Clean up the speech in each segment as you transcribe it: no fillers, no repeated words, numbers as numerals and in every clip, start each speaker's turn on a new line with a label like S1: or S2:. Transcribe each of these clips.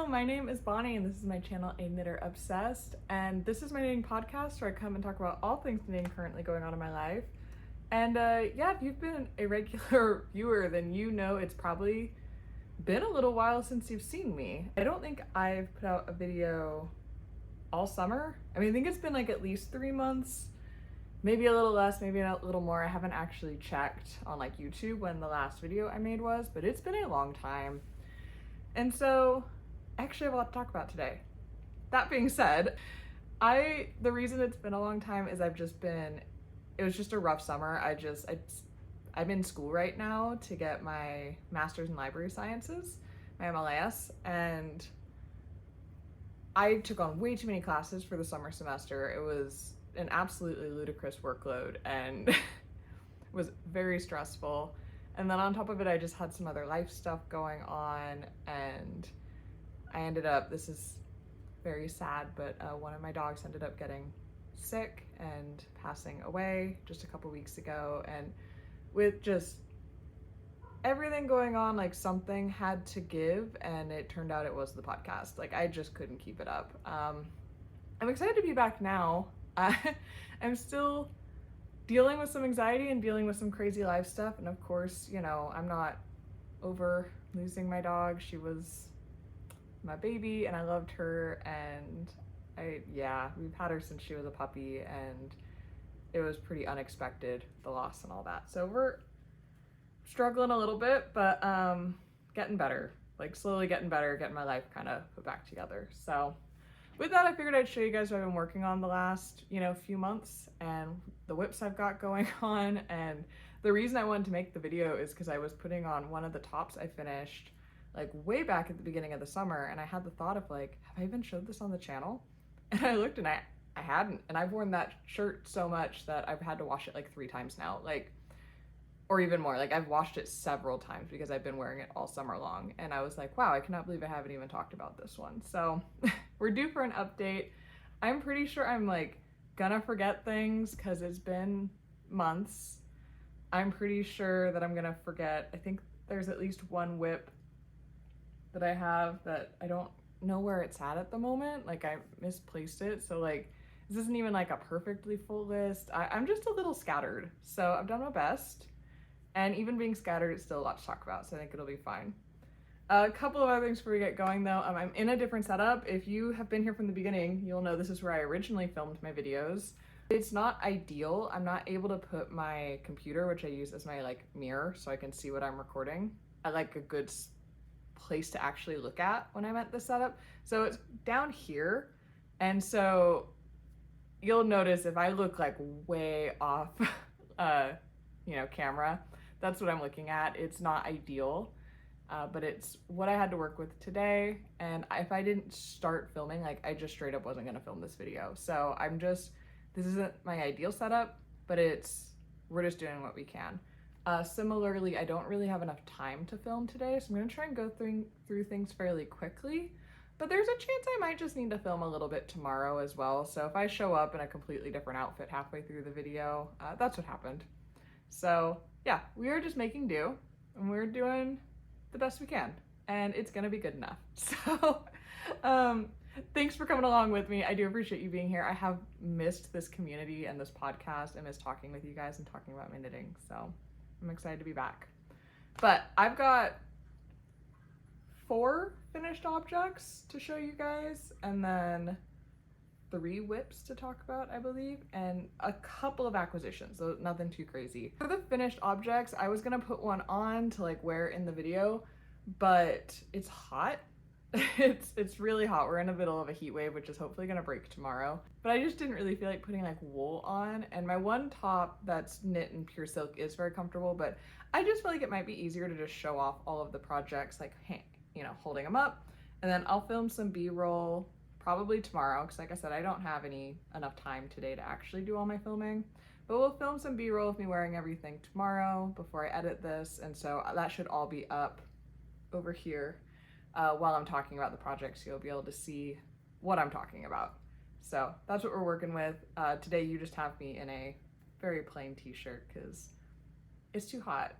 S1: Hello, my name is Bonnie and this is my channel, A Knitter Obsessed, and this is my knitting podcast where I come and talk about all things knitting currently going on in my life. And yeah, if you've been a regular viewer, then you know it's probably been a little while since you've seen me. I don't think I've put out a video all summer. I mean, I think it's been like at least 3 months, maybe a little less, maybe a little more. I haven't actually checked on like YouTube when the last video I made was, but it's been a long time. And so I actually have a lot to talk about today. That being said, the reason it's been a long time is it was just a rough summer. I'm in school right now to get my master's in library sciences, my MLIS, and I took on way too many classes for the summer semester. It was an absolutely ludicrous workload and was very stressful. And then on top of it, I just had some other life stuff going on, and I ended up, this is very sad, but one of my dogs ended up getting sick and passing away just a couple weeks ago. And with just everything going on, like something had to give, and it turned out it was the podcast. Like I just couldn't keep it up. I'm excited to be back now. I'm still dealing with some anxiety and dealing with some crazy life stuff. And of course, you know, I'm not over losing my dog. She was my baby and I loved her, and we've had her since she was a puppy, and it was pretty unexpected, the loss and all that. So we're struggling a little bit, but getting better, like slowly getting better, getting my life kind of put back together. So with that, I figured I'd show you guys what I've been working on the last, few months and the whips I've got going on. And the reason I wanted to make the video is because I was putting on one of the tops I finished like way back at the beginning of the summer, and I had the thought of like, have I even showed this on the channel? And I looked and I hadn't, and I've worn that shirt so much that I've had to wash it like 3 times now, like, or even more. Like I've washed it several times because I've been wearing it all summer long. And I was like, wow, I cannot believe I haven't even talked about this one. So we're due for an update. I'm pretty sure I'm like gonna forget things because it's been months. I'm pretty sure that I'm gonna forget. I think there's at least one whip that I have that I don't know where it's at the moment. Like I misplaced it. So like, this isn't even like a perfectly full list. I'm just a little scattered. So I've done my best. And even being scattered, it's still a lot to talk about, so I think it'll be fine. A couple of other things before we get going though. I'm in a different setup. If you have been here from the beginning, you'll know this is where I originally filmed my videos. It's not ideal. I'm not able to put my computer, which I use as my like mirror so I can see what I'm recording, at like a good place to actually look at when I'm at this setup. So it's down here. And so you'll notice if I look like way off, camera, that's what I'm looking at. It's not ideal, but it's what I had to work with today. And if I didn't start filming, like I just straight up wasn't gonna film this video. So this isn't my ideal setup, but we're just doing what we can. Similarly, I don't really have enough time to film today, so I'm gonna try and go through things fairly quickly, but there's a chance I might just need to film a little bit tomorrow as well. So if I show up in a completely different outfit halfway through the video, that's what happened. So yeah, we are just making do and we're doing the best we can, and it's gonna be good enough. So thanks for coming along with me. I do appreciate you being here. I have missed this community and this podcast. I miss talking with you guys and talking about my knitting. So I'm excited to be back. But I've got 4 finished objects to show you guys, and then 3 whips to talk about, I believe, and a couple of acquisitions, so nothing too crazy. For the finished objects, I was gonna put one on to like wear in the video, but it's hot. It's really hot. We're in the middle of a heat wave, which is hopefully gonna break tomorrow. But I just didn't really feel like putting like wool on, and my one top that's knit in pure silk is very comfortable, but I just feel like it might be easier to just show off all of the projects, like, holding them up, and then I'll film some B-roll probably tomorrow, because like I said, I don't have enough time today to actually do all my filming, but we'll film some B-roll of me wearing everything tomorrow before I edit this, and so that should all be up over here while I'm talking about the project, so you'll be able to see what I'm talking about. So that's what we're working with. Today you just have me in a very plain t-shirt because it's too hot.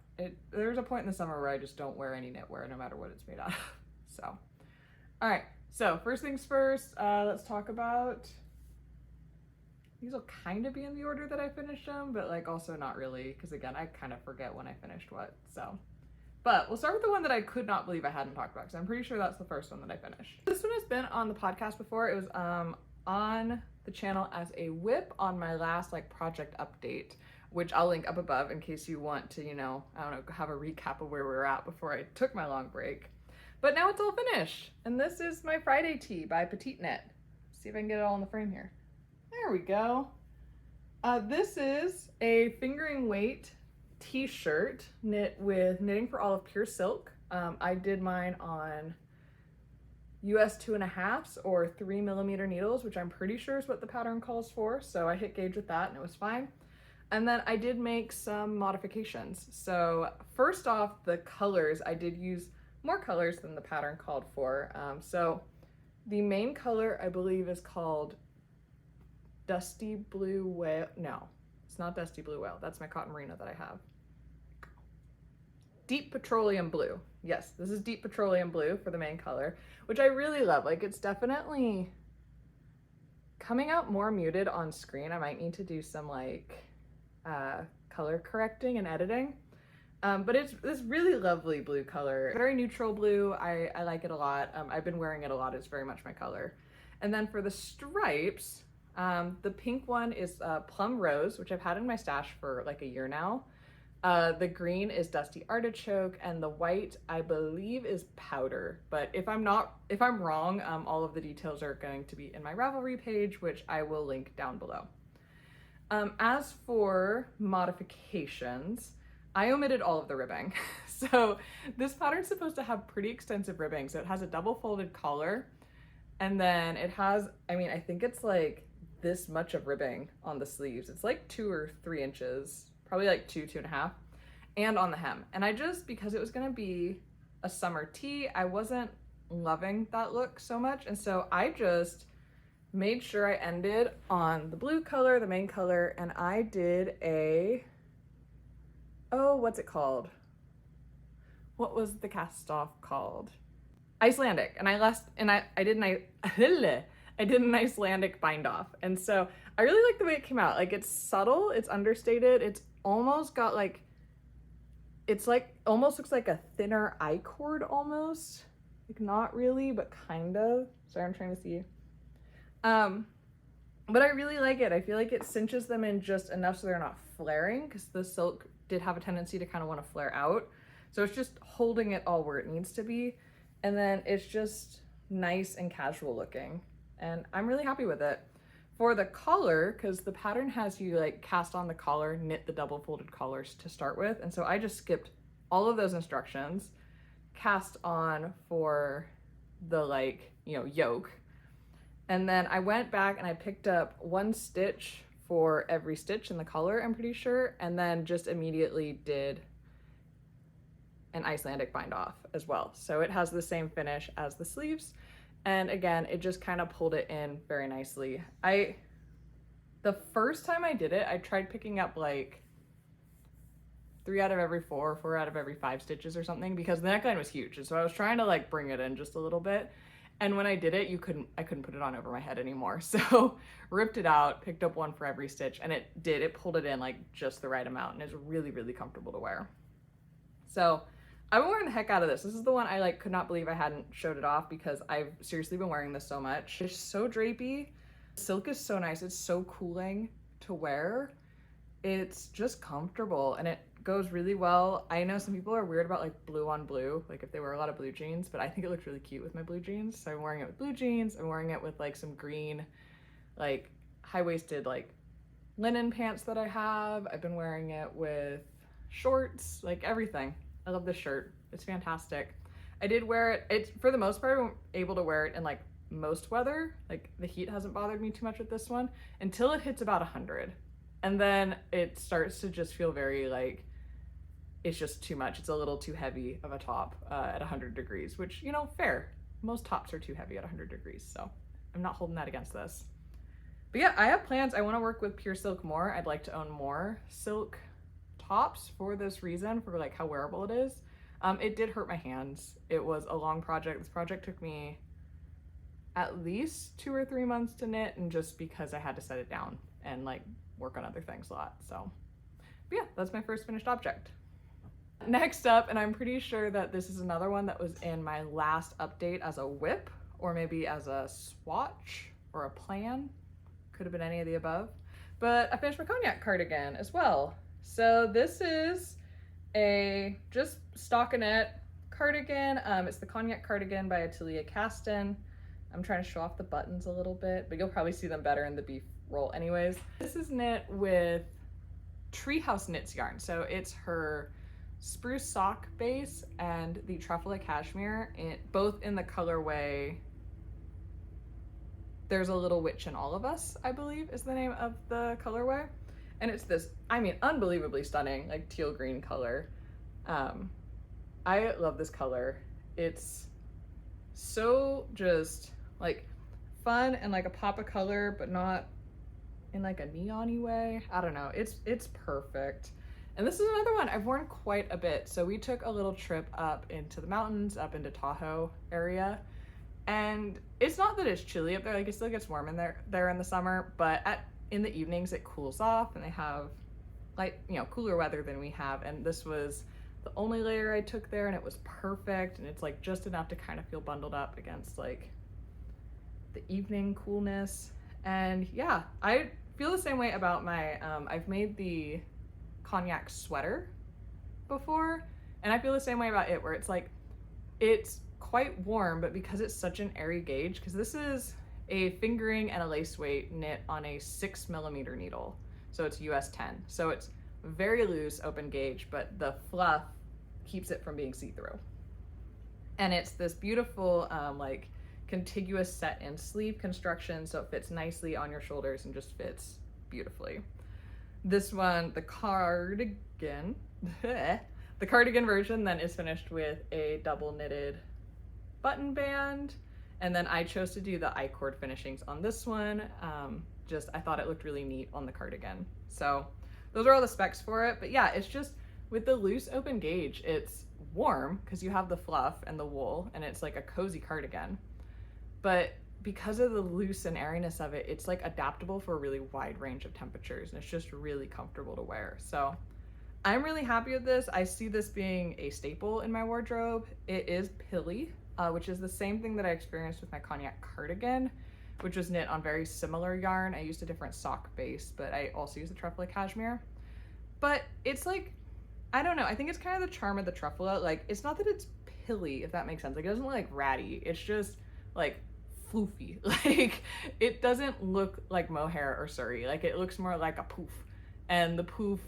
S1: There's a point in the summer where I just don't wear any knitwear no matter what it's made out of. So, all right, So first things first, let's talk about, these will kind of be in the order that I finished them, but like also not really, because again, I kind of forget when I finished what, so. But we'll start with the one that I could not believe I hadn't talked about, because I'm pretty sure that's the first one that I finished. This one has been on the podcast before. It was on the channel as a whip on my last like project update, which I'll link up above in case you want to, you know, I don't know, have a recap of where we were at before I took my long break. But now it's all finished. And this is my Friday tee by Petit Knit. See if I can get it all in the frame here. There we go. This is a fingering weight t-shirt knit with Knitting for All of Pure Silk. I did mine on US 2.5s or 3mm needles, which I'm pretty sure is what the pattern calls for. So I hit gauge with that and it was fine. And then I did make some modifications. So first off, the colors, I did use more colors than the pattern called for. So the main color I believe is called Dusty Blue Whale. No, it's not Dusty Blue Whale. That's my cotton merino that I have. Deep Petroleum Blue. Yes, this is Deep Petroleum Blue for the main color, which I really love. Like, it's definitely coming out more muted on screen. I might need to do some like color correcting and editing. But it's this really lovely blue color. Very neutral blue. I like it a lot. I've been wearing it a lot. It's very much my color. And then for the stripes, the pink one is Plum Rose, which I've had in my stash for like a year now. The green is Dusty Artichoke, and the white I believe is Powder. But if I'm wrong, all of the details are going to be in my Ravelry page, which I will link down below. As for modifications, I omitted all of the ribbing. So this pattern's supposed to have pretty extensive ribbing. So it has a double folded collar, and then it has, I mean, I think it's like this much of ribbing on the sleeves. It's like 2 or 3 inches, probably like 2.5, and on the hem. And I just, because it was gonna be a summer tee, I wasn't loving that look so much. And so I just made sure I ended on the blue color, the main color, and I did a, oh, what's it called? What was the cast off called? Icelandic. And I did an Icelandic bind off. And so I really like the way it came out. Like, it's subtle, it's understated, it's almost got like, it's like, almost looks like a thinner I-cord almost. Like, not really, but kind of. Sorry, I'm trying to see. But I really like it. I feel like it cinches them in just enough so they're not flaring, because the silk did have a tendency to kind of want to flare out. So it's just holding it all where it needs to be. And then it's just nice and casual looking. And I'm really happy with it. For the collar, because the pattern has you like cast on the collar, knit the double folded collars to start with. And so I just skipped all of those instructions, cast on for the like, you know, yoke. And then I went back and I picked up 1 stitch for every stitch in the collar, I'm pretty sure, and then just immediately did an Icelandic bind off as well. So it has the same finish as the sleeves. And again, it just kind of pulled it in very nicely. The first time I did it, I tried picking up like 3 out of every 4, 4 out of every 5 stitches or something, because the neckline was huge. And so I was trying to like bring it in just a little bit. And when I did it, I couldn't put it on over my head anymore. So ripped it out, picked up 1 for every stitch, and it pulled it in like just the right amount, and it's really, really comfortable to wear. So I've been wearing the heck out of this. This is the one I like could not believe I hadn't showed it off, because I've seriously been wearing this so much. It's so drapey. Silk is so nice. It's so cooling to wear. It's just comfortable, and it goes really well. I know some people are weird about like blue on blue, like if they wear a lot of blue jeans, but I think it looks really cute with my blue jeans. So I'm wearing it with blue jeans. I'm wearing it with like some green, like high-waisted like linen pants that I have. I've been wearing it with shorts, like everything. I love this shirt. It's fantastic. I did wear it. It's, for the most part, I'm able to wear it in like most weather. Like the heat hasn't bothered me too much with this one until it hits about 100. And then it starts to just feel very like, it's just too much. It's a little too heavy of a top at 100 degrees, which, you know, fair. Most tops are too heavy at 100 degrees, so I'm not holding that against this. But yeah, I have plans. I want to work with pure silk more. I'd like to own more silk tops for this reason, for like how wearable it is. It did hurt my hands. It was a long project. This project took me at least 2 or 3 months to knit, and just because I had to set it down and like work on other things a lot. So, but yeah, that's my first finished object. Next up, and I'm pretty sure that this is another one that was in my last update as a whip, or maybe as a swatch or a plan. Could have been any of the above. But I finished my Cognac Cardigan as well. So this is a just stockinette cardigan. It's the Cognac Cardigan by Atelier Castin. I'm trying to show off the buttons a little bit, but you'll probably see them better in the beef roll anyways. This is knit with Treehouse Knits yarn. So it's her spruce sock base and the truffle cashmere, both in the colorway There's a Little Witch in All of Us, I believe is the name of the colorway. And it's this, I mean, unbelievably stunning, like teal green color. I love this color. It's so just like fun and like a pop of color, but not in like a neon-y way. I don't know, it's perfect. And this is another one I've worn quite a bit. So we took a little trip up into the mountains, up into Tahoe area. And it's not that it's chilly up there, like it still gets warm in there in the summer, but in the evenings it cools off and they have like, you know, cooler weather than we have. And this was the only layer I took there and it was perfect. And it's like just enough to kind of feel bundled up against like the evening coolness. And yeah, I feel the same way about my, I've made the Cognac Sweater before, and I feel the same way about it, where it's like, it's quite warm, but because it's such an airy gauge, because this is a fingering and a lace weight knit on a 6mm needle, so it's US 10, so it's very loose, open gauge, but the fluff keeps it from being see-through. And it's this beautiful like contiguous set in sleeve construction, so it fits nicely on your shoulders and just fits beautifully. This one, the cardigan, the cardigan version then is finished with a double knitted button band. And then I chose to do the I-cord finishings on this one. Just, I thought it looked really neat on the cardigan. So those are all the specs for it. But yeah, it's just with the loose open gauge, it's warm because you have the fluff and the wool and it's like a cozy cardigan. But because of the loose and airiness of it, it's like adaptable for a really wide range of temperatures and it's just really comfortable to wear. So I'm really happy with this. I see this being a staple in my wardrobe. It is pilly, which is the same thing that I experienced with my Cognac Cardigan, which was knit on very similar yarn. I used a different sock base, but I also used the truffle cashmere. But it's like, I don't know, I think it's kind of the charm of the truffle. Like, it's not that it's pilly, if that makes sense. Like, it doesn't look like ratty. It's just like floofy. Like, it doesn't look like mohair or suri. Like, it looks more like a poof. And the poof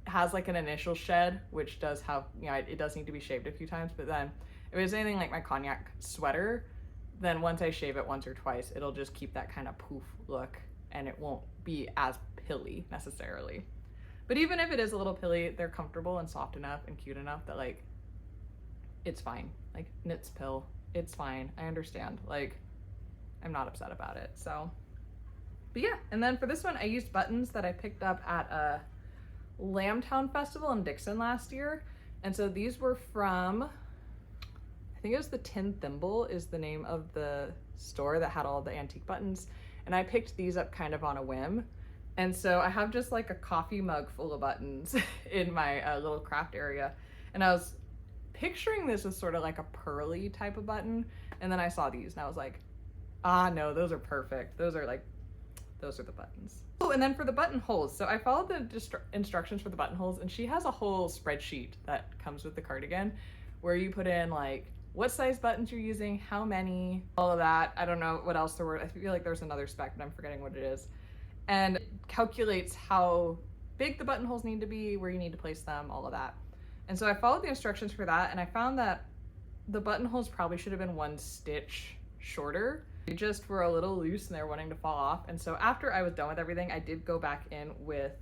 S1: has like an initial shed, which does have, you know, it does need to be shaved a few times, but then if it's anything like my Cognac Sweater, then once I shave it once or twice, it'll just keep that kind of poof look and it won't be as pilly necessarily. But even if it is a little pilly, they're comfortable and soft enough and cute enough that like, it's fine. Like, knits pill, it's fine. I understand. Like, I'm not upset about it. So, but yeah. And then for this one, I used buttons that I picked up at a Lambtown Festival in Dixon last year. And so these were from, I think it was the Tin Thimble is the name of the store that had all the antique buttons. And I picked these up kind of on a whim. And so I have just like a coffee mug full of buttons in my little craft area. And I was picturing this as sort of like a pearly type of button. And then I saw these and I was like, ah, no, those are perfect. Those are the buttons. Oh, and then for the buttonholes. So I followed the instructions for the buttonholes and she has a whole spreadsheet that comes with the cardigan where you put in like what size buttons you're using, how many, all of that. I don't know what else there were. I feel like there's another spec, but I'm forgetting what it is. And it calculates how big the buttonholes need to be, where you need to place them, all of that. And so I followed the instructions for that and I found that the buttonholes probably should have been 1 stitch shorter. They just were a little loose and they're wanting to fall off. And so after I was done with everything, I did go back in with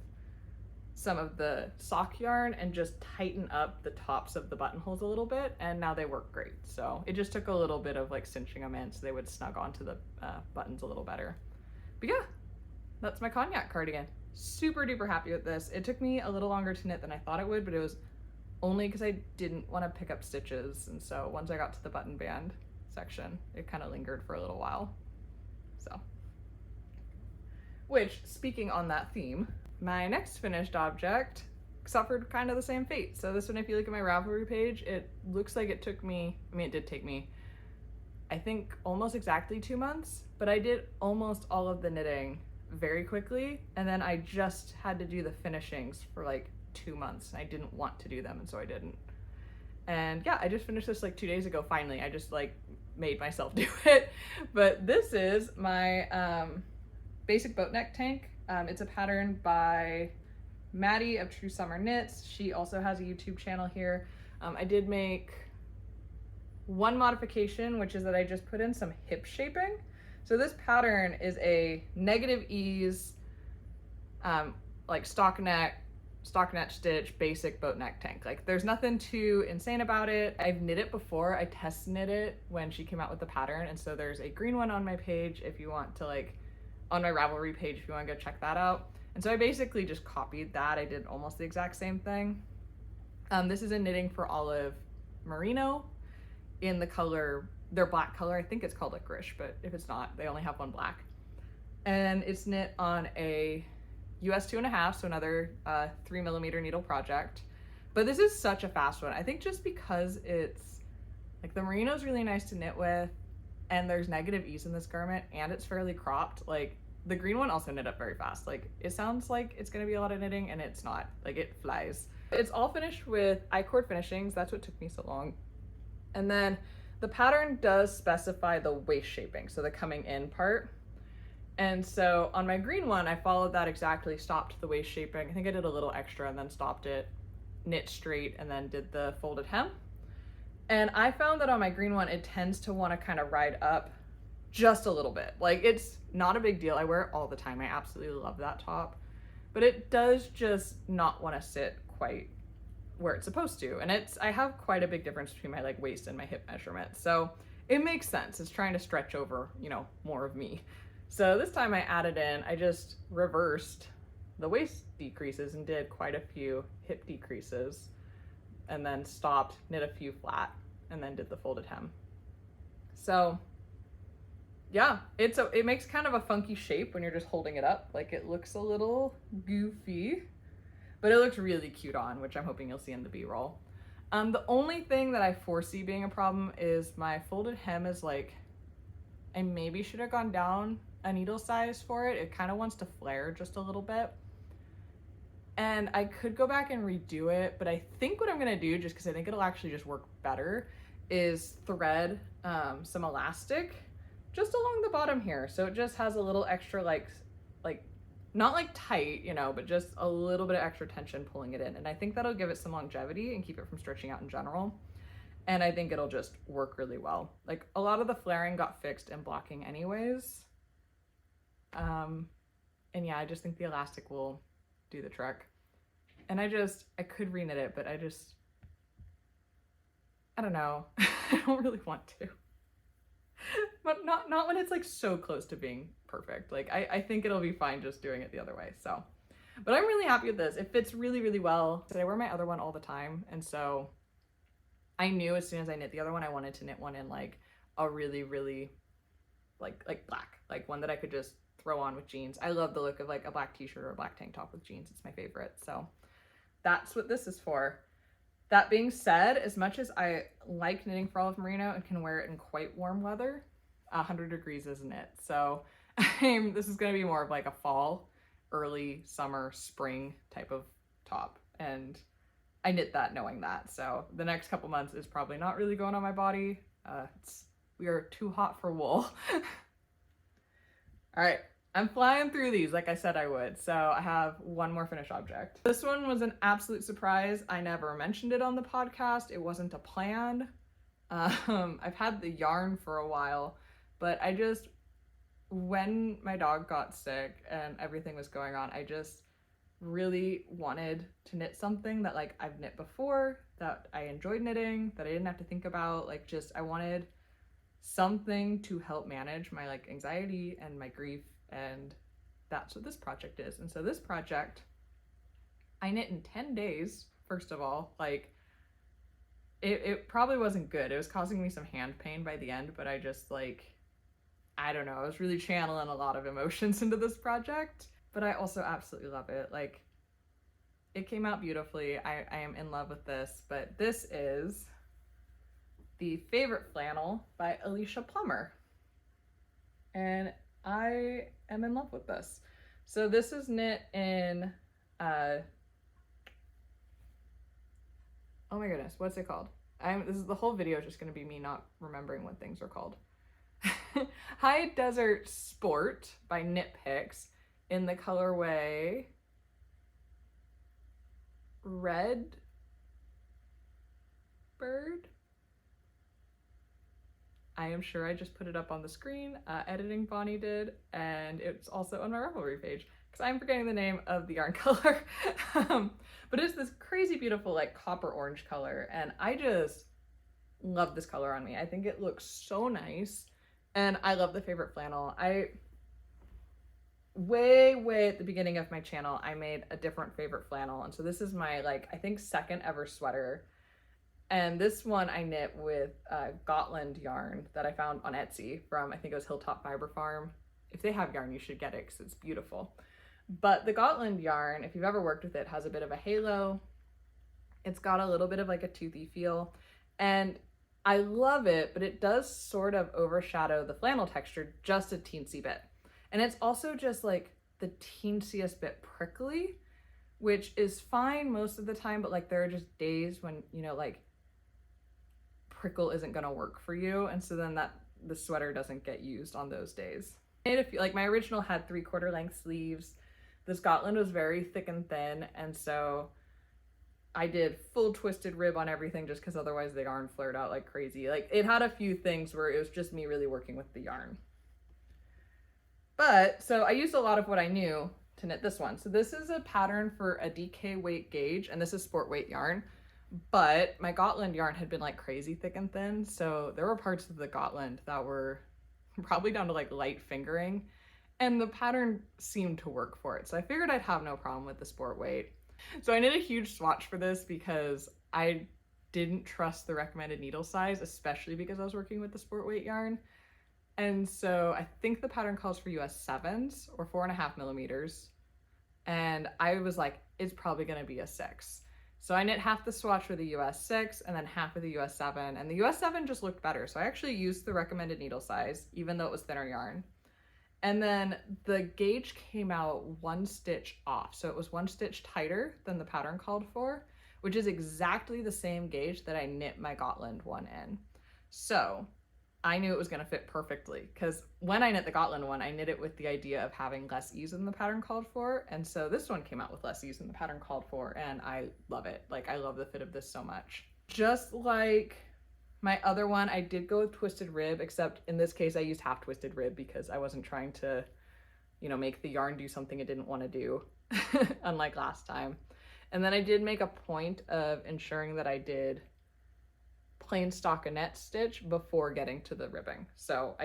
S1: some of the sock yarn and just tighten up the tops of the buttonholes a little bit, and now they work great. So it just took a little bit of like cinching them in so they would snug onto the buttons a little better. But yeah, that's my Cognac cardigan. Super duper happy with this. It took me a little longer to knit than I thought it would, but it was only because I didn't want to pick up stitches. And so once I got to the button band section, it kind of lingered for a little while. So, which, speaking on that theme, my next finished object suffered kind of the same fate. So this one, if you look at my Ravelry page, it looks like it took me, I mean, it did take me, I think almost exactly 2 months, but I did almost all of the knitting very quickly, and then I just had to do the finishings for like 2 months, and I didn't want to do them, and so I didn't. And yeah, I just finished this like 2 days ago, finally. I just like made myself do it. But this is my basic Boatneck tank. It's a pattern by Maddie of True Summer Knits. She also has a YouTube channel here. I did make one modification, which is that I just put in some hip shaping. So this pattern is a negative ease, like stockinette stitch basic Boatneck tank. Like there's nothing too insane about it. I've knit it before. I test knit it when she came out with the pattern, and so there's a green one on my page if you want to, like, on my Ravelry page if you want to go check that out. And so I basically just copied that. I did almost the exact same thing. This is a knitting for olive merino in the color, their black color. I think it's called licorice, but if it's not, they only have one black. And it's knit on a US 2.5, so another 3mm needle project. But this is such a fast one. I think just because it's like the merino is really nice to knit with, and there's negative ease in this garment, and it's fairly cropped. Like the green one also knit up very fast. Like it sounds like it's gonna be a lot of knitting, and it's not. Like it flies. It's all finished with I-cord finishings. That's what took me so long. And then the pattern does specify the waist shaping, so the coming in part. And so on my green one, I followed that exactly, stopped the waist shaping. I think I did a little extra and then stopped it, knit straight, and then did the folded hem. And I found that on my green one, it tends to want to kind of ride up just a little bit. Like it's not a big deal. I wear it all the time. I absolutely love that top, but it does just not want to sit quite where it's supposed to. And I have quite a big difference between my like waist and my hip measurement. So it makes sense. It's trying to stretch over, you know, more of me. So this time I added in, I just reversed the waist decreases and did quite a few hip decreases, and then stopped, knit a few flat, and then did the folded hem. So yeah, it makes kind of a funky shape when you're just holding it up. Like it looks a little goofy, but it looks really cute on, which I'm hoping you'll see in the B-roll. The only thing that I foresee being a problem is my folded hem is like, I maybe should have gone down a needle size for it. It kind of wants to flare just a little bit. And I could go back and redo it, but I think what I'm gonna do, just because I think it'll actually just work better, is thread some elastic just along the bottom here. So it just has a little extra like not like tight, you know, but just a little bit of extra tension pulling it in. And I think that'll give it some longevity and keep it from stretching out in general. And I think it'll just work really well. Like a lot of the flaring got fixed in blocking anyways. And yeah, I just think the elastic will do the trick. And I could reknit it, but I don't know. I don't really want to. But not when it's like so close to being perfect. Like I think it'll be fine just doing it the other way. So, but I'm really happy with this. It fits really, really well. I wear my other one all the time. And so I knew as soon as I knit the other one, I wanted to knit one in like a really, really like black, like one that I could just throw on with jeans. I love the look of like a black t-shirt or a black tank top with jeans. It's my favorite. So that's what this is for. That being said, as much as I like knitting for olive merino and can wear it in quite warm weather, 100 degrees isn't it? So this is going to be more of like a fall, early summer, spring type of top. And I knit that knowing that. So the next couple months is probably not really going on my body. We are too hot for wool. All right. I'm flying through these like I said I would. So I have one more finished object. This one was an absolute surprise. I never mentioned it on the podcast. It wasn't a plan. I've had the yarn for a while, but when my dog got sick and everything was going on, I just really wanted to knit something that like I've knit before, that I enjoyed knitting, that I didn't have to think about. Like I wanted something to help manage my like anxiety and my grief. And that's what this project is. And so this project, I knit in 10 days, first of all. Like, it probably wasn't good. It was causing me some hand pain by the end, but I just like, I don't know, I was really channeling a lot of emotions into this project, but I also absolutely love it. Like, it came out beautifully. I am in love with this, but this is the Favorite Flannel by Alicia Plummer. And I am in love with this. So this is knit in, oh my goodness, what's it called? This is the whole video is just gonna be me not remembering what things are called. High Desert Sport by Knit Picks in the colorway Red Bird. I am sure I just put it up on the screen. Editing Bonnie did, and it's also on my Ravelry page because I'm forgetting the name of the yarn color. But it's this crazy beautiful like copper orange color, and I just love this color on me. I think it looks so nice, and I love the Favorite Flannel. Way at the beginning of my channel, I made a different Favorite Flannel, and so this is my like I think second ever sweater. And this one I knit with Gotland yarn that I found on Etsy from, I think it was Hilltop Fiber Farm. If they have yarn, you should get it because it's beautiful. But the Gotland yarn, if you've ever worked with it, has a bit of a halo. It's got a little bit of like a toothy feel. And I love it, but it does sort of overshadow the flannel texture just a teensy bit. And it's also just like the teensiest bit prickly, which is fine most of the time, but like there are just days when, you know, like prickle isn't gonna work for you, and so then the sweater doesn't get used on those days. And if like my original had 3/4 length sleeves, the Scotland was very thick and thin, and so I did full twisted rib on everything just because otherwise the yarn flared out like crazy. Like it had a few things where it was just me really working with the yarn. But so I used a lot of what I knew to knit this one. So this is a pattern for a DK weight gauge, and this is sport weight yarn. But my Gotland yarn had been like crazy thick and thin, so there were parts of the Gotland that were probably down to like light fingering, and the pattern seemed to work for it. So I figured I'd have no problem with the sport weight. So I knit a huge swatch for this because I didn't trust the recommended needle size, especially because I was working with the sport weight yarn. And so I think the pattern calls for US 7s or 4.5 millimeters. And I was like, it's probably gonna be a 6. So I knit half the swatch for the US 6 and then half of the US 7, and the US 7 just looked better. So I actually used the recommended needle size, even though it was thinner yarn. And then the gauge came out 1 stitch off. So it was 1 stitch tighter than the pattern called for, which is exactly the same gauge that I knit my Gotland one in. So I knew it was gonna fit perfectly because when I knit the Gotland one, I knit it with the idea of having less ease than the pattern called for. And so this one came out with less ease than the pattern called for, and I love it. Like I love the fit of this so much. Just like my other one, I did go with twisted rib, except in this case I used half twisted rib because I wasn't trying to, you know, make the yarn do something it didn't want to do, unlike last time. And then I did make a point of ensuring that I did plain stockinette stitch before getting to the ribbing. So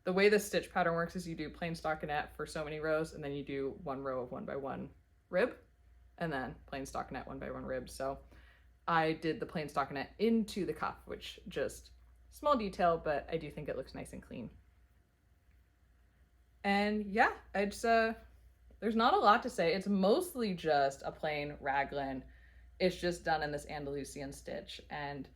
S1: the way the stitch pattern works is you do plain stockinette for so many rows, and then you do 1 row of 1 by 1 rib, and then plain stockinette 1 by 1 rib. So I did the plain stockinette into the cuff, which just small detail, but I do think it looks nice and clean. And yeah, there's not a lot to say. It's mostly just a plain raglan. It's just done in this Andalusian stitch, and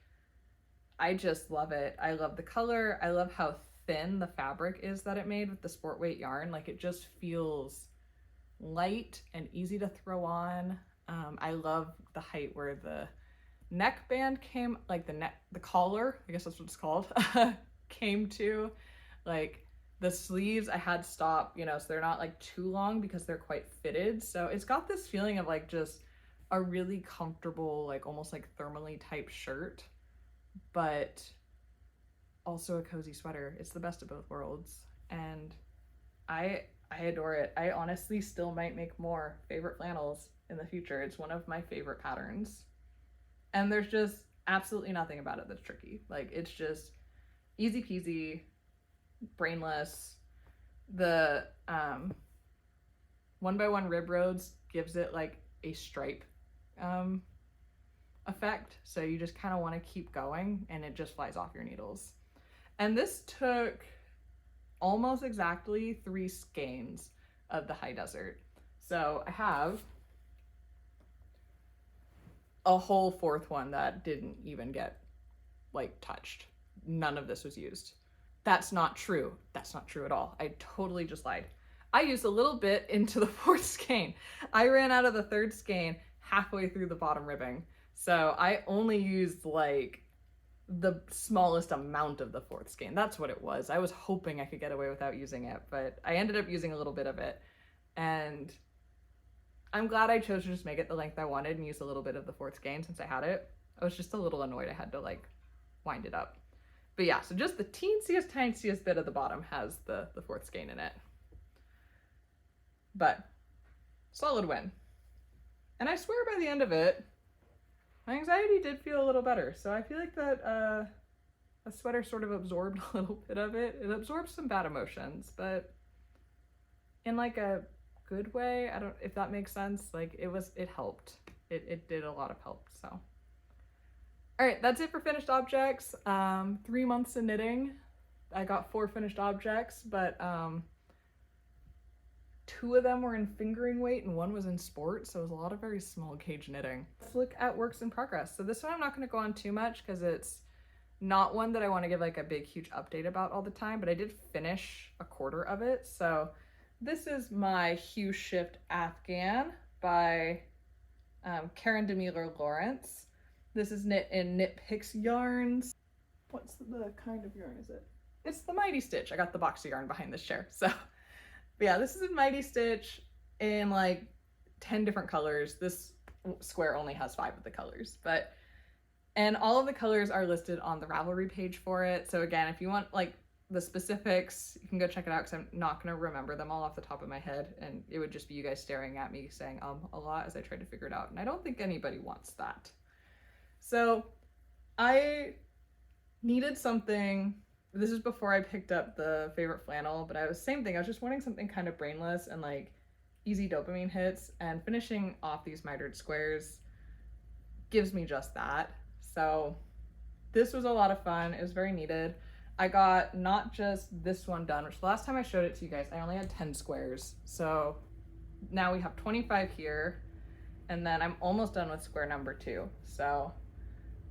S1: I just love it. I love the color. I love how thin the fabric is that it made with the sport weight yarn. Like it just feels light and easy to throw on. I love the height where the neckband came, like the collar, I guess that's what it's called, came to. Like the sleeves I had stop, you know, so they're not like too long because they're quite fitted. So it's got this feeling of like just a really comfortable, like almost like thermally type shirt, but also a cozy sweater. It's the best of both worlds, and I adore it. I honestly still might make more favorite flannels in the future. It's one of my favorite patterns, and there's just absolutely nothing about it that's tricky. Like it's just easy peasy, brainless. The 1 by 1 rib roads gives it like a stripe effect, so you just kind of want to keep going and it just flies off your needles. And this took almost exactly 3 skeins of the high desert. So I have a whole 4th one that didn't even get like touched. None of this was used. That's not true. That's not true at all. I totally just lied. I used a little bit into the 4th skein. I ran out of the 3rd skein halfway through the bottom ribbing. So I only used like the smallest amount of the 4th skein. That's what it was. I was hoping I could get away without using it, but I ended up using a little bit of it. And I'm glad I chose to just make it the length I wanted and use a little bit of the 4th skein since I had it. I was just a little annoyed I had to like wind it up. But yeah, so just the tiniest bit of the bottom has the 4th skein in it. But solid win. And I swear by the end of it, my anxiety did feel a little better. So I feel like that a sweater sort of absorbed a little bit of it. It absorbed some bad emotions, but in like a good way. I don't, if that makes sense. Like it helped. It did a lot of help, so. All right, that's it for finished objects. 3 months of knitting. I got 4 finished objects, but 2 of them were in fingering weight and 1 was in sport, so it was a lot of very small gauge knitting. Let's look at works in progress. So this one I'm not gonna go on too much because it's not one that I wanna give like a big, huge update about all the time, but I did finish a quarter of it. So this is my Hue Shift Afghan by Karen DeMiller Lawrence. This is knit in Knit Picks yarns. What's the kind of yarn is it? It's the Mighty Stitch. I got the box of yarn behind this chair. So, but yeah, this is in Mighty Stitch in like 10 different colors. This square only has 5 of the colors, and all of the colors are listed on the Ravelry page for it. So again, if you want like the specifics, you can go check it out because I'm not going to remember them all off the top of my head, and it would just be you guys staring at me saying a lot as I try to figure it out, and I don't think anybody wants that. So I needed something. This is before I picked up the favorite flannel, but I was same thing. I was just wanting something kind of brainless and like easy dopamine hits, and finishing off these mitered squares gives me just that. So this was a lot of fun. It was very needed. I got not just this one done, which the last time I showed it to you guys, I only had 10 squares. So now we have 25 here, and then I'm almost done with square number 2. So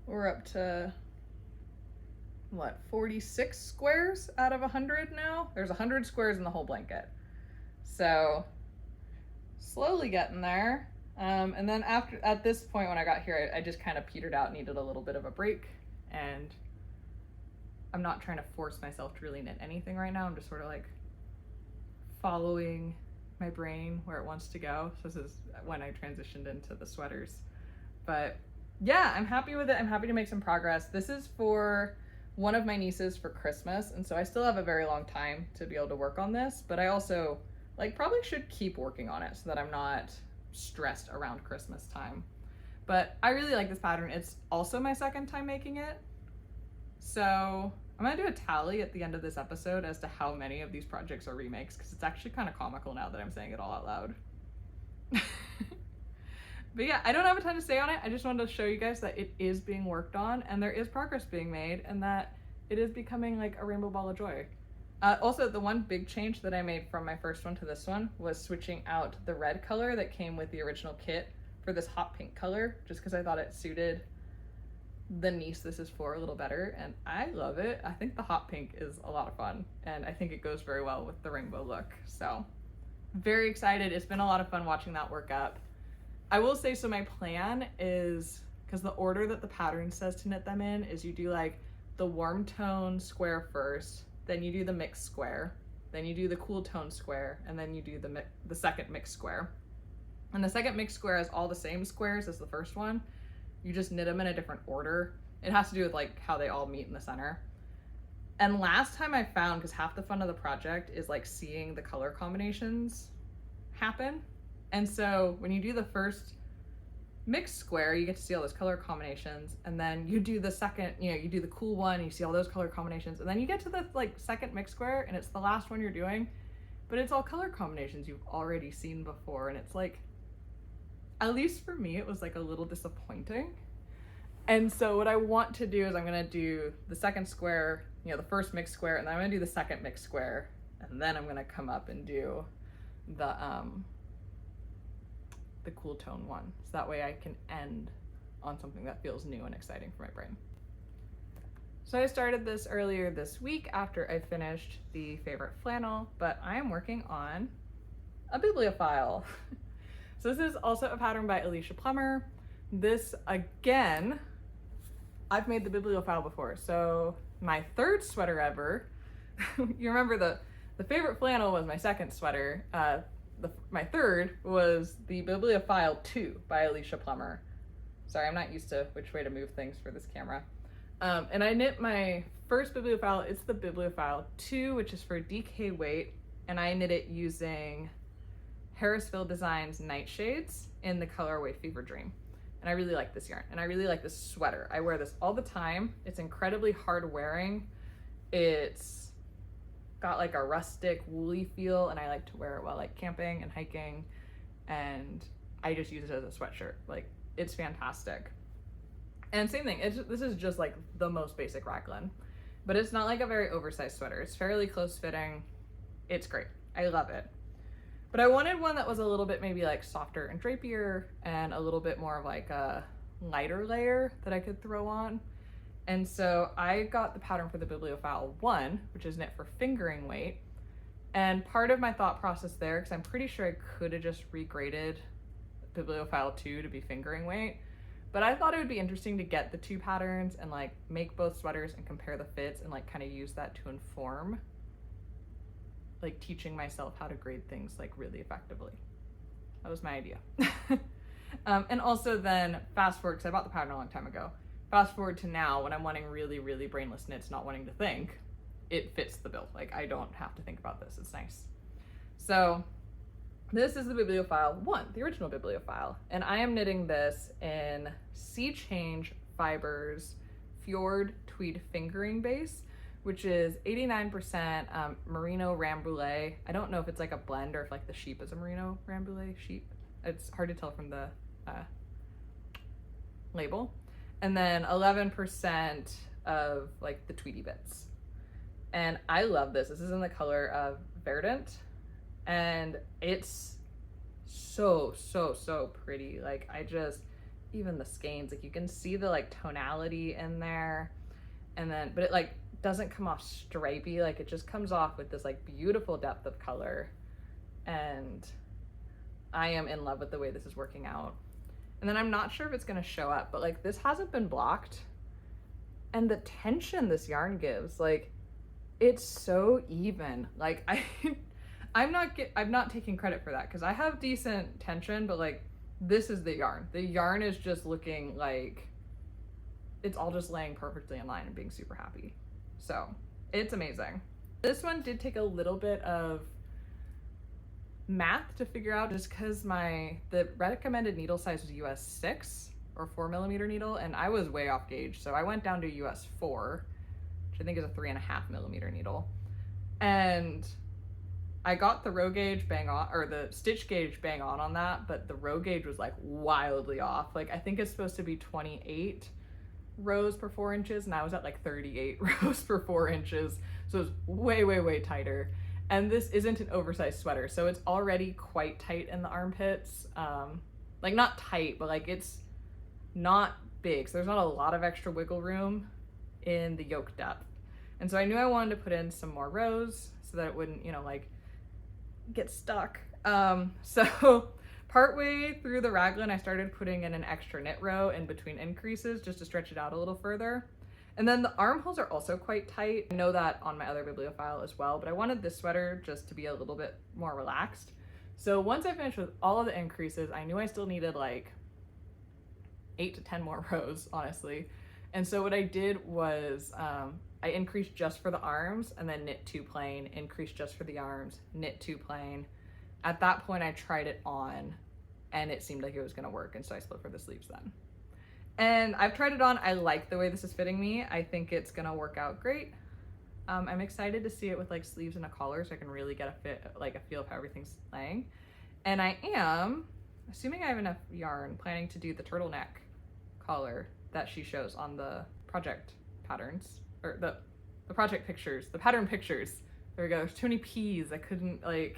S1: we're up to what, 46 squares out of 100 now? There's 100 squares in the whole blanket. So slowly getting there. And then at this point when I got here, I just kind of petered out, needed a little bit of a break, and I'm not trying to force myself to really knit anything right now. I'm just sort of like following my brain where it wants to go. So this is when I transitioned into the sweaters. But yeah, I'm happy with it. I'm happy to make some progress. This is for one of my nieces for Christmas, and so I still have a very long time to be able to work on this, but I also like probably should keep working on it so that I'm not stressed around Christmas time. But I really like this pattern. It's also my second time making it. So I'm gonna do a tally at the end of this episode as to how many of these projects are remakes, because it's actually kind of comical now that I'm saying it all out loud. But yeah, I don't have a ton to say on it. I just wanted to show you guys that it is being worked on and there is progress being made, and that it is becoming like a rainbow ball of joy. Also, the one big change that I made from my first one to this one was switching out the red color that came with the original kit for this hot pink color, just because I thought it suited the niece this is for a little better, and I love it. I think the hot pink is a lot of fun, and I think it goes very well with the rainbow look. So very excited. It's been a lot of fun watching that work up. I will say, so my plan is, because the order that the pattern says to knit them in is you do like the warm tone square first, then you do the mixed square, then you do the cool tone square, and then you do the second mixed square. And the second mixed square is all the same squares as the first one. You just knit them in a different order. It has to do with like how they all meet in the center. And last time I found, because half the fun of the project is like seeing the color combinations happen. And so when you do the first mixed square, you get to see all those color combinations, and then you do the second, you do the cool one, and you see all those color combinations, and then you get to the like second mixed square, and it's the last one you're doing, but it's all color combinations you've already seen before, and it's like, at least for me, it was like a little disappointing. And so what I want to do is I'm gonna do the second square you know, the first mixed square, and then I'm gonna do the second mixed square, and then I'm gonna come up and do the cool tone one. So that way I can end on something that feels new and exciting for my brain. So I started this earlier this week after I finished the favorite flannel, but I am working on a bibliophile. So this is also a pattern by Alicia Plummer. This, again, I've made the bibliophile before. So my third sweater ever, you remember the favorite flannel was my second sweater. My third was the Bibliophile 2 by Alicia Plummer. Sorry, I'm not used to which way to move things for this camera. And I knit my first bibliophile, it's the Bibliophile 2, which is for DK weight, and I knit it using Harrisville Designs Nightshades in the colorway Fever Dream. And I really like this yarn, and I really like this sweater. I wear this all the time. It's incredibly hard wearing. It's got like a rustic woolly feel, and I like to wear it while like camping and hiking, and I just use it as a sweatshirt. Like, it's fantastic. And same thing, this is just like the most basic raglan, but it's not like a very oversized sweater. It's fairly close fitting. It's great. I love it. But I wanted one that was a little bit maybe like softer and drapier and a little bit more of like a lighter layer that I could throw on. And so I got the pattern for the Bibliophile 1, which is knit for fingering weight. And part of my thought process there, because I'm pretty sure I could have just regraded Bibliophile 2 to be fingering weight, but I thought it would be interesting to get the two patterns and like make both sweaters and compare the fits and like kind of use that to inform like teaching myself how to grade things like really effectively. That was my idea. And also then fast forward, because I bought the pattern a long time ago, fast forward to now when I'm wanting really, really brainless knits, not wanting to think, it fits the bill. Like, I don't have to think about this. It's nice. So this is the Bibliophile 1, the original Bibliophile, and I am knitting this in Sea Change Fibers Fjord Tweed Fingering Base, which is 89% Merino Rambouillet. I don't know if it's like a blend or if like the sheep is a Merino Rambouillet sheep. It's hard to tell from the label. And then 11% of like the Tweedy bits. And I love this. This is in the color of Verdant, and it's so pretty. Like, even the skeins, like you can see the like tonality in there, and then but it like doesn't come off stripy. Like, it just comes off with this like beautiful depth of color, and I am in love with the way this is working out. And then I'm not sure if it's gonna show up, but like this hasn't been blocked, and the tension this yarn gives, like, it's so even. Like, I'm not taking credit for that because I have decent tension, but like this is the yarn. The yarn is just looking like it's all just laying perfectly in line and being super happy. So it's amazing. This one did take a little bit of math to figure out, just because the recommended needle size was US 6 or 4mm needle, and I was way off gauge, so I went down to US 4, which I think is a 3.5mm needle, and I got the row gauge bang on, or the stitch gauge bang on that, but the row gauge was like wildly off. Like, I think it's supposed to be 28 rows per 4 inches, and I was at like 38 rows per 4 inches, so it was way tighter. And this isn't an oversized sweater, so it's already quite tight in the armpits. Like, not tight, but like it's not big, so there's not a lot of extra wiggle room in the yoke depth. And so I knew I wanted to put in some more rows so that it wouldn't, you know, like get stuck. So partway through the raglan, I started putting in an extra knit row in between increases just to stretch it out a little further. And then the armholes are also quite tight. I know that on my other bibliophile as well, but I wanted this sweater just to be a little bit more relaxed. So once I finished with all of the increases, I knew I still needed like 8 to 10 more rows, honestly. And so what I did was I increased just for the arms and then knit 2 plain, increased just for the arms, knit 2 plain. At that point I tried it on and it seemed like it was gonna work, and so I split for the sleeves then. And I've tried it on. I like the way this is fitting me. I think it's gonna work out great. I'm excited to see it with like sleeves and a collar so I can really get a feel of how everything's laying. And I am, assuming I have enough yarn, planning to do the turtleneck collar that she shows on the project patterns, or the the project pictures, the pattern pictures. There we go. There's too many P's. I couldn't like.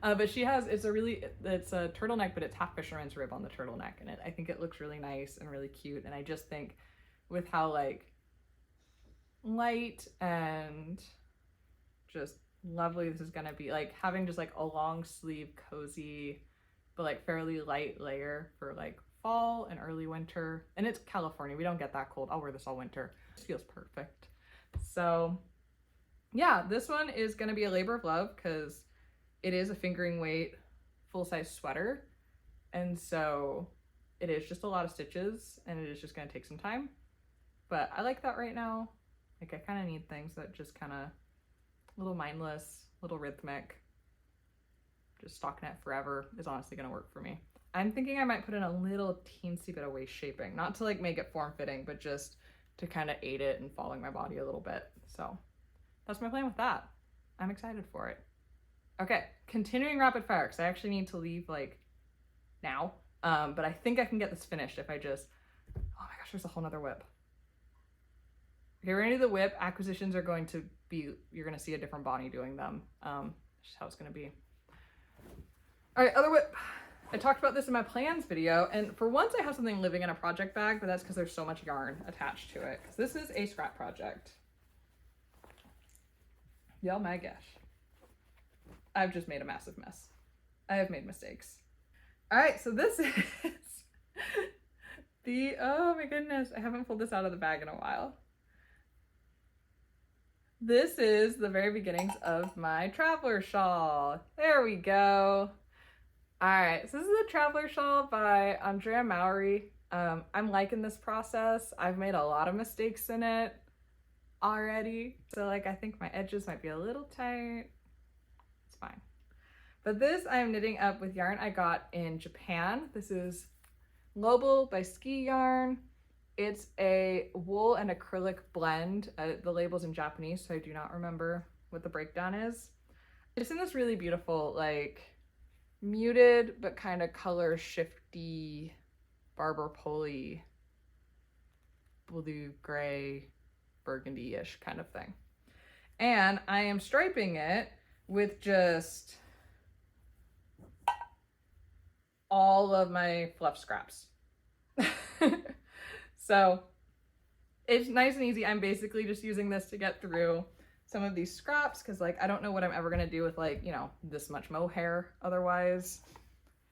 S1: But she has, it's a turtleneck, but it's half fisherman's rib on the turtleneck, and I think it looks really nice and really cute. And I just think with how like light and just lovely this is gonna be, like having just like a long sleeve cozy but like fairly light layer for like fall and early winter. And it's California, we don't get that cold. I'll wear this all winter. It feels perfect. So yeah, this one is gonna be a labor of love because it is a fingering weight full-size sweater, and so it is just a lot of stitches and it is just going to take some time, but I like that right now. Like I kind of need things that just kind of little mindless, little rhythmic. Just stockinette forever is honestly going to work for me. I'm thinking I might put in a little teensy bit of waist shaping, not to like make it form-fitting, but just to kind of aid it in following my body a little bit. So that's my plan with that. I'm excited for it. Okay, continuing rapid fire, because I actually need to leave like now, but I think I can get this finished if I just, oh my gosh, there's a whole nother whip. Okay, we're gonna do the whip. Acquisitions are going to be, you're gonna see a different Bonnie doing them. That's just how it's gonna be. All right, other whip. I talked about this in my plans video, and for once I have something living in a project bag, but that's because there's so much yarn attached to it, because this is a scrap project. Oh my gosh. I've just made a massive mess. I have made mistakes. All right, so this is the, oh my goodness, I haven't pulled this out of the bag in a while. This is the very beginnings of my traveler shawl. There we go. All right, so this is a traveler shawl by Andrea Mowry. I'm liking this process. I've made a lot of mistakes in it already. So like, I think my edges might be a little tight. It's fine. But this I'm knitting up with yarn I got in Japan. This is Global by Ski Yarn. It's a wool and acrylic blend. The label's in Japanese, so I do not remember what the breakdown is. It's in this really beautiful, like muted, but kind of color shifty, Barber Poli, blue, gray, burgundy-ish kind of thing. And I am striping it with just all of my fluff scraps. So it's nice and easy. I'm basically just using this to get through some of these scraps because like I don't know what I'm ever gonna do with like, you know, this much mohair otherwise.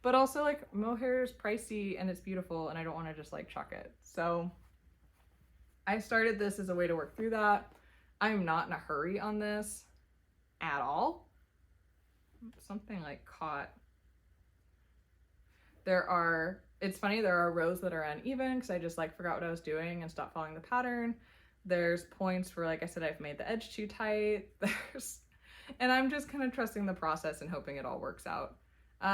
S1: But also like mohair is pricey and it's beautiful and I don't want to just like chuck it. So I started this as a way to work through that. I'm not in a hurry on this at all. Something like caught. It's funny, there are rows that are uneven because I just like forgot what I was doing and stopped following the pattern. There's points where, like I said, I've made the edge too tight. And I'm just kind of trusting the process and hoping it all works out.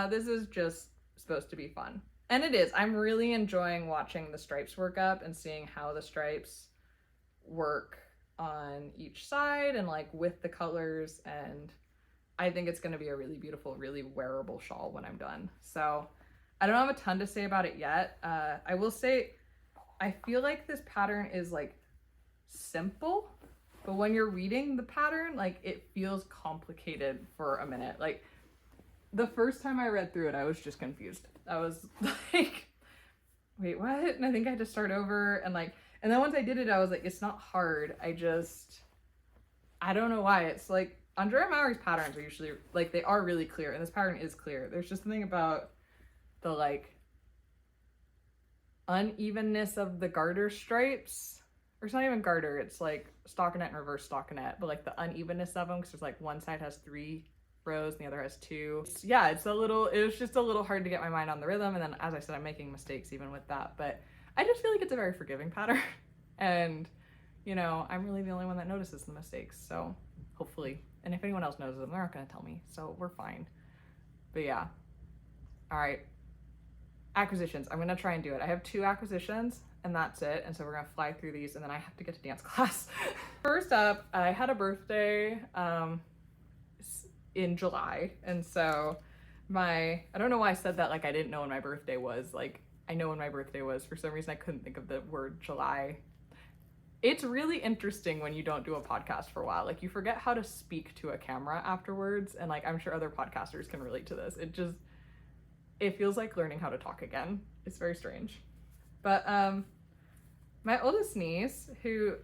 S1: This is just supposed to be fun. And it is. I'm really enjoying watching the stripes work up and seeing how the stripes work on each side and like with the colors. And I think it's going to be a really beautiful, really wearable shawl when I'm done. So I don't have a ton to say about it yet. I will say, I feel like this pattern is like simple, but when you're reading the pattern, like it feels complicated for a minute. Like the first time I read through it, I was just confused. I was like, wait, what? And I think I had to start over and like, and then once I did it, I was like, it's not hard. I don't know why. It's like Andrea Mowry's patterns are usually like, they are really clear and this pattern is clear. There's just something about the like unevenness of the garter stripes, or it's not even garter, it's like stockinette and reverse stockinette, but like the unevenness of them because there's like one side has 3 rows and the other has 2. Yeah, it was just a little hard to get my mind on the rhythm, and then as I said, I'm making mistakes even with that, but I just feel like it's a very forgiving pattern and you know, I'm really the only one that notices the mistakes, so hopefully, and if anyone else knows them, they're not gonna tell me, so we're fine. But yeah, all right. Acquisitions. I'm gonna try and do it. I have 2 acquisitions and that's it. And so we're gonna fly through these and then I have to get to dance class. First up, I had a birthday in July. And so I don't know why I said that like I didn't know when my birthday was. Like I know when my birthday was. For some reason I couldn't think of the word July. It's really interesting when you don't do a podcast for a while. Like, you forget how to speak to a camera afterwards, and like, I'm sure other podcasters can relate to this. It feels like learning how to talk again. It's very strange. But my oldest niece, who,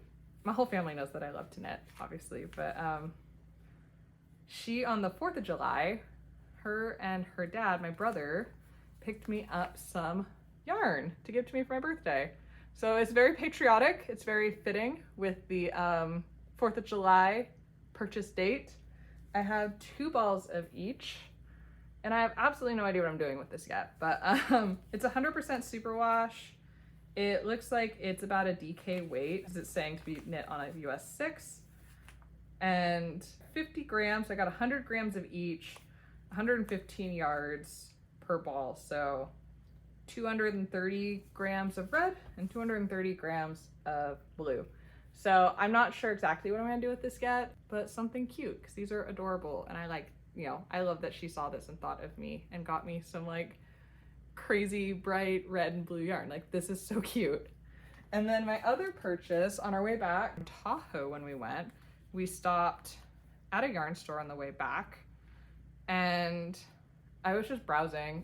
S1: my whole family knows that I love to knit, obviously, but she, on the 4th of July, her and her dad, my brother, picked me up some yarn to give to me for my birthday. So it's very patriotic. It's very fitting with the 4th of July purchase date. I have 2 balls of each, and I have absolutely no idea what I'm doing with this yet, but it's 100% superwash. It looks like it's about a DK weight, because it's saying to be knit on a US 6, and 50 grams. I got 100 grams of each, 115 yards per ball, so 230 grams of red and 230 grams of blue. So I'm not sure exactly what I'm gonna do with this yet, but something cute, because these are adorable, and I like, you know, I love that she saw this and thought of me and got me some like crazy bright red and blue yarn. Like, this is so cute. And then my other purchase, on our way back in Tahoe, when we went, we stopped at a yarn store on the way back, and I was just browsing.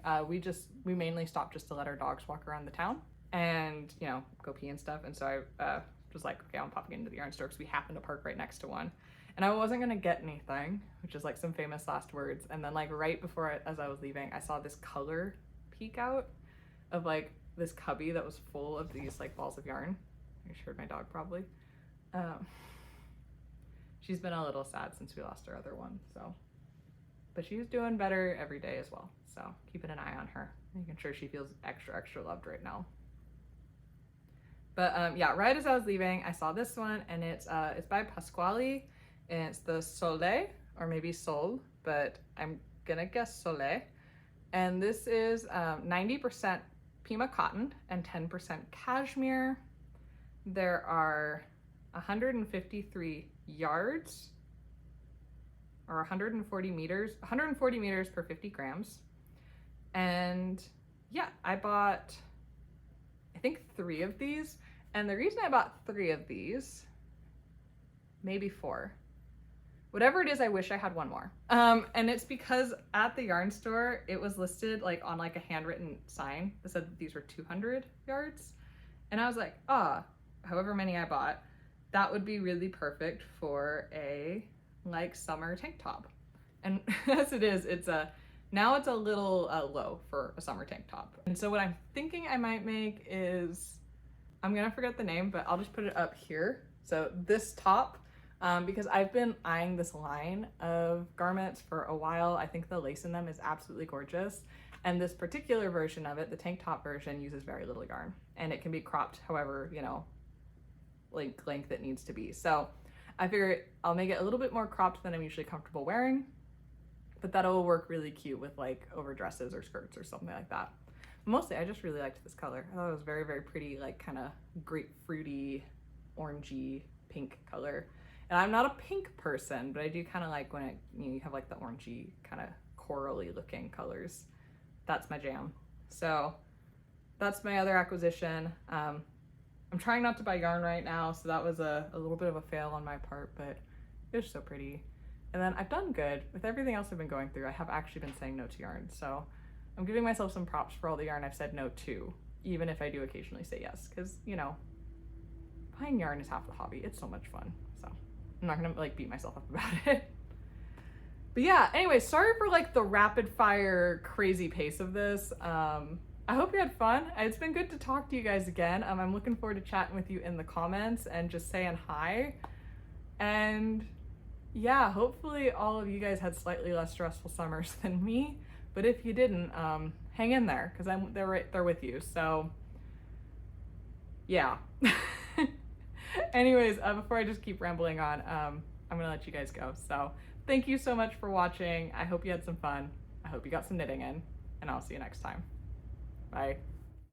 S1: We mainly stopped just to let our dogs walk around the town and, you know, go pee and stuff. And so I was like, okay, I'm popping into the yarn store because we happened to park right next to one. And I wasn't gonna get anything, which is like some famous last words. And then like right before, as I was leaving, I saw this color peek out of like this cubby that was full of these like balls of yarn. I heard my dog probably. She's been a little sad since we lost our other one, so. But she's doing better every day as well. So keeping an eye on her, making sure she feels extra, extra loved right now. But yeah, right as I was leaving, I saw this one, and it's by Pasquale, and it's the Soleil, or maybe Sol, but I'm gonna guess Soleil. And this is 90% Pima cotton and 10% cashmere. There are 153 yards, or 140 meters per 50 grams. And yeah, I bought, I think 3 of these. And the reason I bought 3 of these, maybe 4, whatever it is, I wish I had 1 more. And it's because at the yarn store, it was listed like on like a handwritten sign that said that these were 200 yards. And I was like, however many I bought, that would be really perfect for a like summer tank top. And as it is, now it's a little low for a summer tank top. And so what I'm thinking I might make is, I'm gonna forget the name, but I'll just put it up here. So this top, because I've been eyeing this line of garments for a while. I think the lace in them is absolutely gorgeous. And this particular version of it, the tank top version, uses very little yarn, and it can be cropped however, you know, like length it needs to be. So I figure I'll make it a little bit more cropped than I'm usually comfortable wearing, but that'll work really cute with like over dresses or skirts or something like that. Mostly, I just really liked this color. I thought it was very, very pretty, like kind of grapefruity, orangey, pink color. And I'm not a pink person, but I do kind of like when you have like the orangey kind of corally looking colors. That's my jam. So that's my other acquisition. I'm trying not to buy yarn right now, so that was a little bit of a fail on my part, but it was so pretty. And then I've done good with everything else I've been going through. I have actually been saying no to yarn, so I'm giving myself some props for all the yarn I've said no to, even if I do occasionally say yes, because, you know, buying yarn is half the hobby. It's so much fun, so I'm not gonna like beat myself up about it. But yeah, anyway, sorry for like the rapid fire crazy pace of this. I hope you had fun. It's been good to talk to you guys again. I'm looking forward to chatting with you in the comments and just saying hi. And yeah, hopefully all of you guys had slightly less stressful summers than me. But if you didn't, hang in there, because they're right there with you. So yeah. Anyways, before I just keep rambling on, I'm gonna let you guys go. So thank you so much for watching. I hope you had some fun. I hope you got some knitting in, and I'll see you next time. Bye.